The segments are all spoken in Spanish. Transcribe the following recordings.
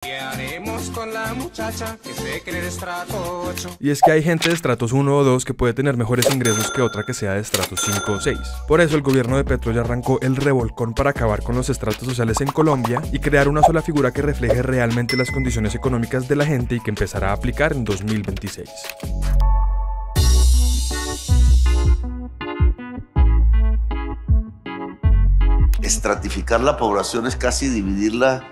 ¿Qué haremos con la muchacha que se cree de estrato 8? Y es que hay gente de estratos 1 o 2 que puede tener mejores ingresos que otra que sea de estratos 5 o 6. Por eso el gobierno de Petro ya arrancó el revolcón para acabar con los estratos sociales en Colombia y crear una sola figura que refleje realmente las condiciones económicas de la gente y que empezará a aplicar en 2026. Estratificar la población es casi dividirla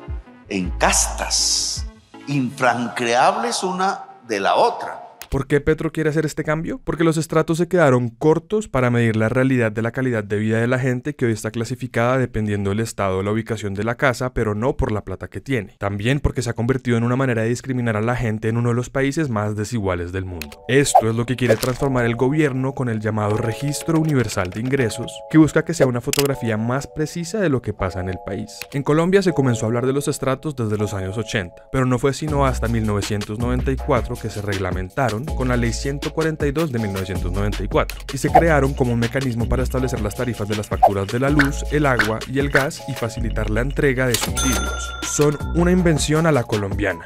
en castas, infrancreables una de la otra. ¿Por qué Petro quiere hacer este cambio? Porque los estratos se quedaron cortos para medir la realidad de la calidad de vida de la gente, que hoy está clasificada dependiendo del estado o la ubicación de la casa, pero no por la plata que tiene. También porque se ha convertido en una manera de discriminar a la gente en uno de los países más desiguales del mundo. Esto es lo que quiere transformar el gobierno con el llamado Registro Universal de Ingresos, que busca que sea una fotografía más precisa de lo que pasa en el país. En Colombia se comenzó a hablar de los estratos desde los años 80, pero no fue sino hasta 1994 que se reglamentaron con la Ley 142 de 1994 y se crearon como un mecanismo para establecer las tarifas de las facturas de la luz, el agua y el gas y facilitar la entrega de subsidios. Son una invención a la colombiana.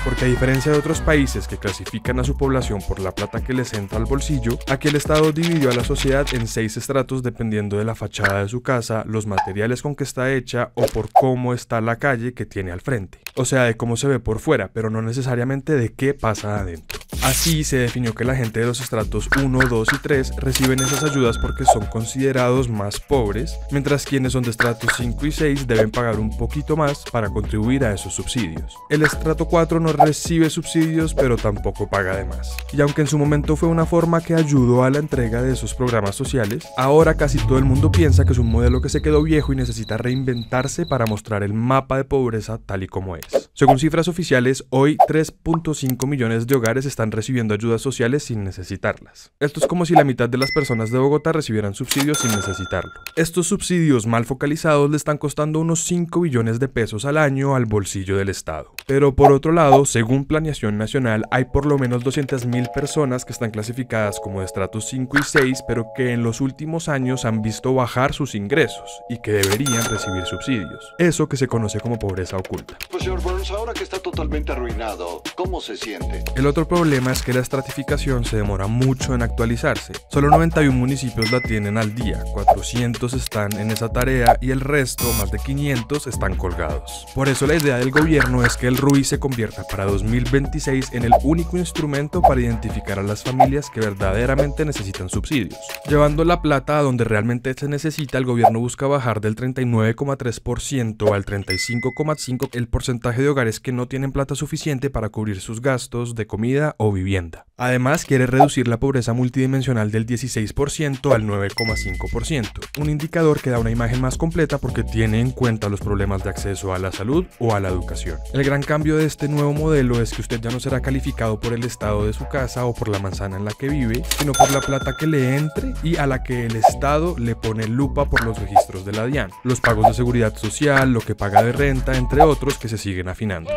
Porque a diferencia de otros países que clasifican a su población por la plata que les entra al bolsillo, aquí el Estado dividió a la sociedad en 6 estratos dependiendo de la fachada de su casa, los materiales con que está hecha o por cómo está la calle que tiene al frente. O sea, de cómo se ve por fuera, pero no necesariamente de qué pasa adentro. Así se definió que la gente de los estratos 1, 2 y 3 reciben esas ayudas porque son considerados más pobres, mientras quienes son de estratos 5 y 6 deben pagar un poquito más para contribuir a esos subsidios. El estrato 4 no recibe subsidios, pero tampoco paga de más. Y aunque en su momento fue una forma que ayudó a la entrega de esos programas sociales, ahora casi todo el mundo piensa que es un modelo que se quedó viejo y necesita reinventarse para mostrar el mapa de pobreza tal y como es. Según cifras oficiales, hoy 3.5 millones de hogares están recibiendo ayudas sociales sin necesitarlas. Esto es como si la mitad de las personas de Bogotá recibieran subsidios sin necesitarlo. Estos subsidios mal focalizados le están costando unos 5 billones de pesos al año al bolsillo del Estado. Pero por otro lado, según Planeación Nacional, hay por lo menos 200.000 personas que están clasificadas como de estratos 5 y 6, pero que en los últimos años han visto bajar sus ingresos y que deberían recibir subsidios. Eso que se conoce como pobreza oculta. Pues señor Burns, ahora que está totalmente arruinado, ¿cómo se siente? El otro problema es que la estratificación se demora mucho en actualizarse. Solo 91 municipios la tienen al día, 400 están en esa tarea y el resto, más de 500, están colgados. Por eso la idea del gobierno es que el RUI se convierta para 2026 en el único instrumento para identificar a las familias que verdaderamente necesitan subsidios. Llevando la plata a donde realmente se necesita, el gobierno busca bajar del 39,3% al 35,5% el porcentaje de hogares que no tienen plata suficiente para cubrir sus gastos de comida o vivienda. Además, quiere reducir la pobreza multidimensional del 16% al 9,5%, un indicador que da una imagen más completa porque tiene en cuenta los problemas de acceso a la salud o a la educación. El gran cambio de este nuevo modelo es que usted ya no será calificado por el estado de su casa o por la manzana en la que vive, sino por la plata que le entre y a la que el Estado le pone lupa por los registros de la DIAN, los pagos de seguridad social, lo que paga de renta, entre otros que se siguen afinando.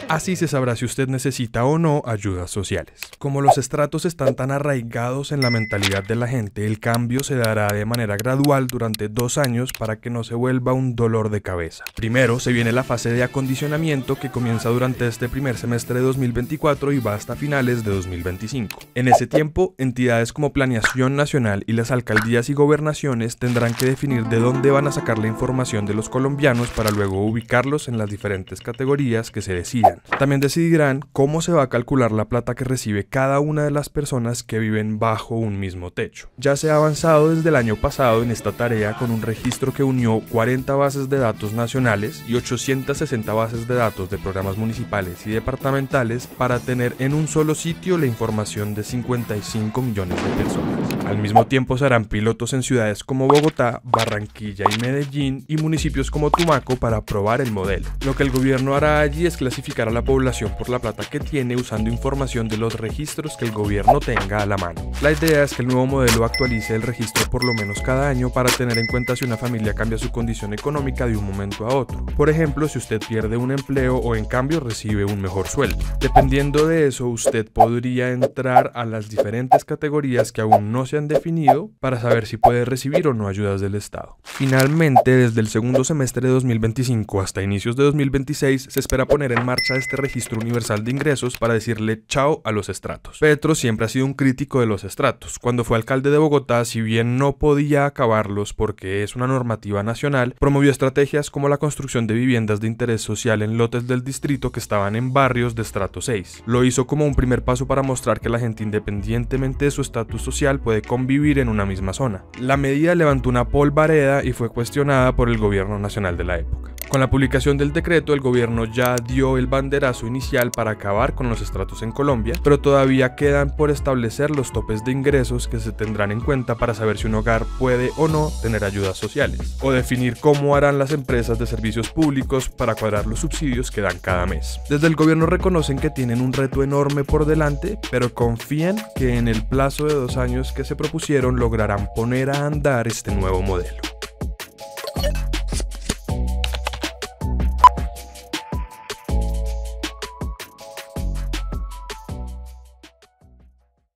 Así se sabrá si usted necesita o no ayudas sociales. Como los estratos están tan arraigados en la mentalidad de la gente, el cambio se dará de manera gradual durante 2 años para que no se vuelva un dolor de cabeza. Primero se viene la fase de acondicionamiento que comienza durante este primer semestre de 2024 y va hasta finales de 2025. En ese tiempo, entidades como Planeación Nacional y las alcaldías y gobernaciones tendrán que definir de dónde van a sacar la información de los colombianos para luego ubicarlos en las diferentes categorías que se decidan. También decidirán cómo se va a calcular la plata que recibe cada una de las personas que viven bajo un mismo techo. Ya se ha avanzado desde el año pasado en esta tarea con un registro que unió 40 bases de datos nacionales y 860 bases de datos de programas municipales y departamentales para tener en un solo sitio la información de 55 millones de personas. Al mismo tiempo se harán pilotos en ciudades como Bogotá, Barranquilla y Medellín y municipios como Tumaco para probar el modelo. Lo que el gobierno hará allí es clasificar a la población por la plata que tiene usando información de los registros que el gobierno tenga a la mano. La idea es que el nuevo modelo actualice el registro por lo menos cada año para tener en cuenta si una familia cambia su condición económica de un momento a otro. Por ejemplo, si usted pierde un empleo o en cambio recibe un mejor sueldo. Dependiendo de eso, usted podría entrar a las diferentes categorías que aún no se orden definido para saber si puede recibir o no ayudas del Estado. Finalmente, desde el segundo semestre de 2025 hasta inicios de 2026, se espera poner en marcha este registro universal de ingresos para decirle chao a los estratos. Petro siempre ha sido un crítico de los estratos. Cuando fue alcalde de Bogotá, si bien no podía acabarlos porque es una normativa nacional, promovió estrategias como la construcción de viviendas de interés social en lotes del distrito que estaban en barrios de estrato 6. Lo hizo como un primer paso para mostrar que la gente, independientemente de su estatus social, puede convivir en una misma zona. La medida levantó una polvareda y fue cuestionada por el gobierno nacional de la época. Con la publicación del decreto, el gobierno ya dio el banderazo inicial para acabar con los estratos en Colombia, pero todavía quedan por establecer los topes de ingresos que se tendrán en cuenta para saber si un hogar puede o no tener ayudas sociales, o definir cómo harán las empresas de servicios públicos para cuadrar los subsidios que dan cada mes. Desde el gobierno reconocen que tienen un reto enorme por delante, pero confían que en el plazo de 2 años que se propusieron lograrán poner a andar este nuevo modelo.